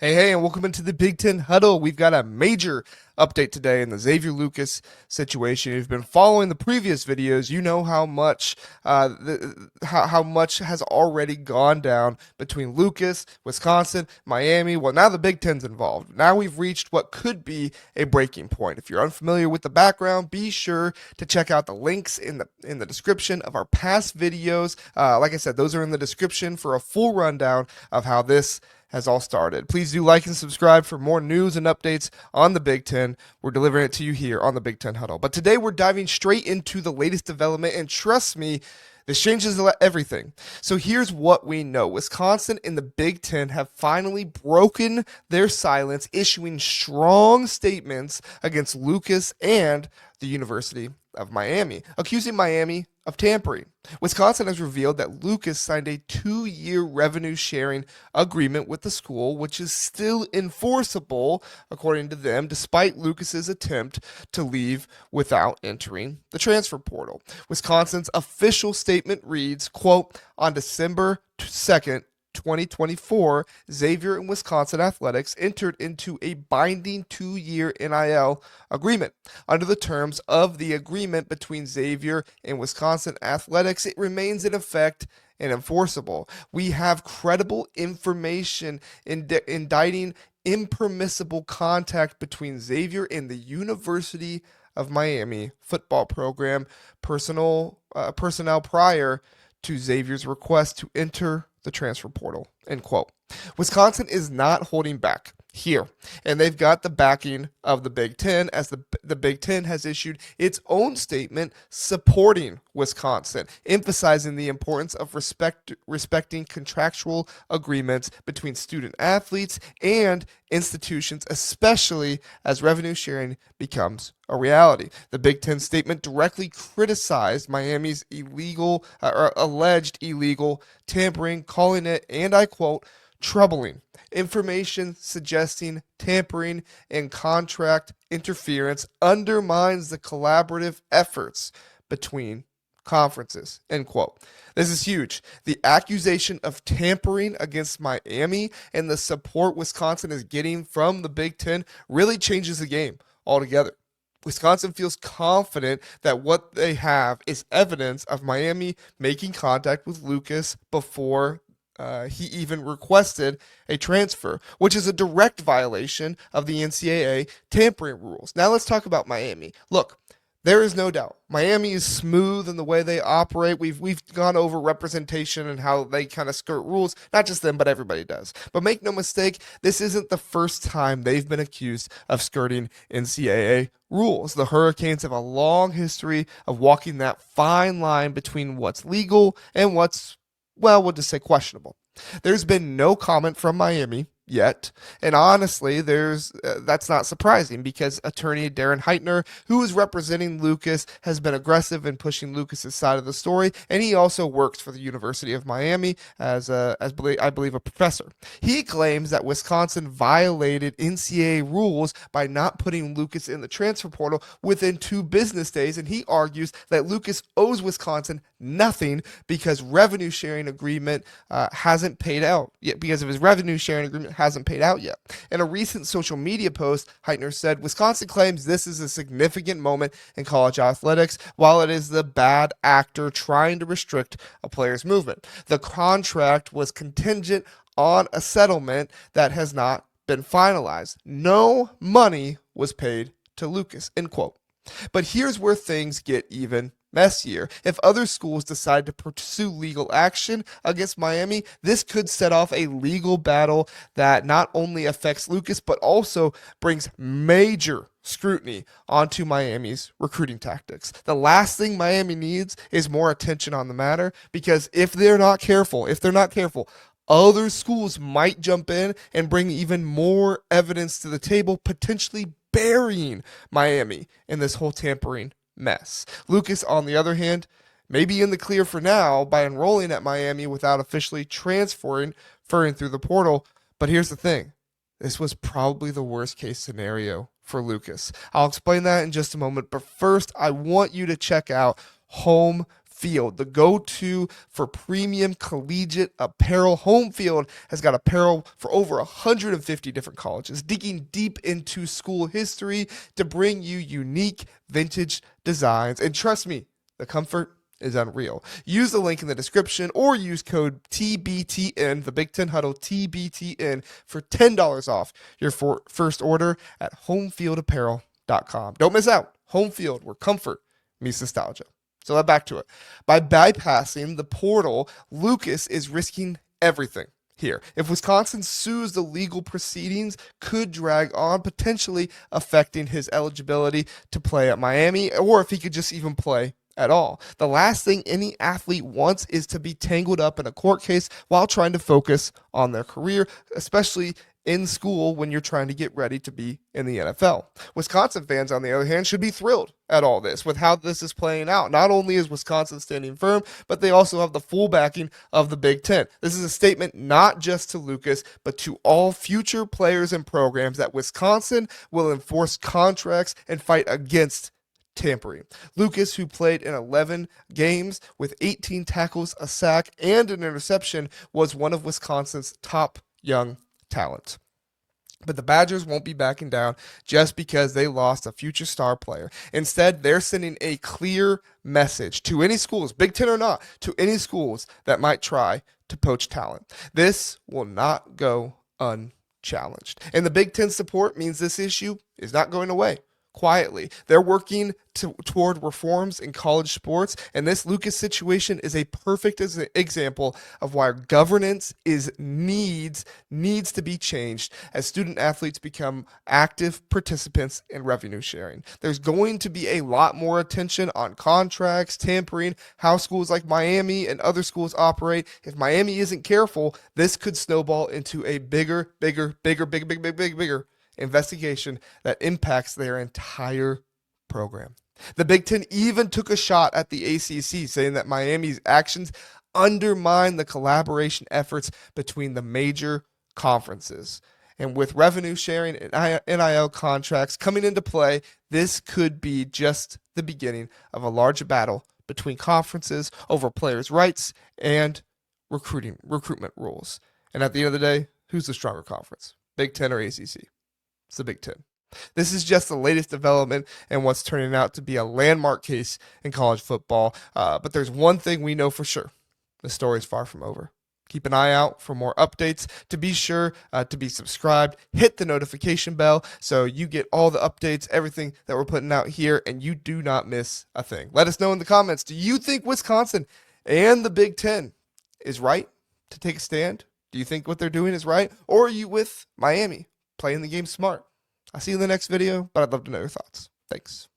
Hey, and welcome into the Big Ten Huddle. We've got a major update today in the Xavier Lucas situation. If you've been following the previous videos, you know how much how much has already gone down between Lucas, Wisconsin, Miami. Well, now the Big Ten's involved. Now we've reached what could be a breaking point. If you're unfamiliar with the background, be sure to check out the links in the description of our past videos. Like I said, those are in the description for a full rundown of how this has all started. Please do like and subscribe for more news and updates on the Big Ten. We're delivering it to you here on the Big Ten Huddle. But today we're diving straight into the latest development, and trust me, this changes everything. So here's what we know. Wisconsin and the Big Ten have finally broken their silence, issuing strong statements against Lucas and the University of Miami, accusing Miami of tampering. Wisconsin has revealed that Lucas signed a 2-year revenue sharing agreement with the school, which is still enforceable, according to them, despite Lucas's attempt to leave without entering the transfer portal. Wisconsin's official statement reads, quote, on December 2nd, 2024, Xavier and Wisconsin Athletics entered into a binding 2-year NIL agreement. Under the terms of the agreement between Xavier and Wisconsin Athletics, it remains in effect and enforceable. We have credible information indicting impermissible contact between Xavier and the University of Miami football program personnel prior to Xavier's request to enter the transfer portal, end quote. Wisconsin is not holding back here, and they've got the backing of the Big Ten, as the Big Ten has issued its own statement supporting Wisconsin, emphasizing the importance of respecting contractual agreements between student athletes and institutions, especially as revenue sharing becomes a reality. The Big Ten statement directly criticized Miami's alleged illegal tampering, calling it, and I quote, troubling information suggesting tampering and contract interference undermines the collaborative efforts between conferences, end quote. This is huge. The accusation of tampering against Miami and the support Wisconsin is getting from the Big Ten really changes the game altogether. Wisconsin feels confident that what they have is evidence of Miami making contact with Lucas before he even requested a transfer, which is a direct violation of the NCAA tampering rules. Now let's talk about Miami. Look, there is no doubt Miami is smooth in the way they operate. We've gone over representation and how they kind of skirt rules. Not just them, but everybody does. But make no mistake, this isn't the first time they've been accused of skirting NCAA rules. The Hurricanes have a long history of walking that fine line between what's legal and what's, well, we'll just say questionable. There's been no comment from Miami yet, and honestly, that's not surprising because attorney Darren Heitner, who is representing Lucas, has been aggressive in pushing Lucas's side of the story, and he also works for the University of Miami as I believe a professor. He claims that Wisconsin violated NCAA rules by not putting Lucas in the transfer portal within 2 business days, and he argues that Lucas owes Wisconsin nothing because revenue sharing agreement hasn't paid out yet, because of his revenue sharing agreement hasn't paid out yet. In a recent social media post, Heitner said, Wisconsin claims this is a significant moment in college athletics, while it is the bad actor trying to restrict a player's movement. The contract was contingent on a settlement that has not been finalized. No money was paid to Lucas, end quote. But here's where things get even messier. If other schools decide to pursue legal action against Miami, this could set off a legal battle that not only affects Lucas, but also brings major scrutiny onto Miami's recruiting tactics. The last thing Miami needs is more attention on the matter, because if they're not careful, other schools might jump in and bring even more evidence to the table, potentially burying Miami in this whole tampering mess. Lucas, on the other hand, may be in the clear for now by enrolling at Miami without officially transferring through the portal. But here's the thing. This was probably the worst case scenario for Lucas. I'll explain that in just a moment. But first, I want you to check out home Field, the go-to for premium collegiate apparel. Home Field has got apparel for over 150 different colleges, digging deep into school history to bring you unique vintage designs. And trust me, the comfort is unreal. Use the link in the description or use code TBTN, the Big Ten Huddle TBTN, for $10 off your first order at homefieldapparel.com. Don't miss out. Home Field, where comfort meets nostalgia. So back to it. By bypassing the portal, Lucas is risking everything here. If Wisconsin sues, the legal proceedings could drag on, potentially affecting his eligibility to play at Miami, or if he could just even play at all. The last thing any athlete wants is to be tangled up in a court case while trying to focus on their career, especially in school when you're trying to get ready to be in the NFL. Wisconsin fans, on the other hand, should be thrilled at all this, with how this is playing out. Not only is Wisconsin standing firm, but they also have the full backing of the Big Ten. This is a statement not just to Lucas, but to all future players and programs that Wisconsin will enforce contracts and fight against tampering. Lucas, who played in 11 games with 18 tackles, a sack, and an interception, was one of Wisconsin's top young talent. But the Badgers won't be backing down just because they lost a future star player. Instead, they're sending a clear message to any schools, Big Ten or not, to any schools that might try to poach talent. This will not go unchallenged. And the Big Ten support means this issue is not going away quietly. They're working toward reforms in college sports, and this Lucas situation is a perfect example of why governance needs to be changed as student athletes become active participants in revenue sharing. There's going to be a lot more attention on contracts, tampering, how schools like Miami and other schools operate. If Miami isn't careful, this could snowball into a bigger investigation that impacts their entire program. The Big Ten even took a shot at the ACC, saying that Miami's actions undermine the collaboration efforts between the major conferences. And with revenue sharing and NIL contracts coming into play, this could be just the beginning of a larger battle between conferences over players' rights and recruitment rules. And at the end of the day, who's the stronger conference, Big Ten or ACC? It's the Big Ten. This is just the latest development and what's turning out to be a landmark case in college football. But there's one thing we know for sure. The story is far from over. Keep an eye out for more updates. To be sure to be subscribed, hit the notification bell so you get all the updates, everything that we're putting out here, and you do not miss a thing. Let us know in the comments, do you think Wisconsin and the Big Ten is right to take a stand? Do you think what they're doing is right? Or are you with Miami, playing the game smart? I'll see you in the next video, but I'd love to know your thoughts. Thanks.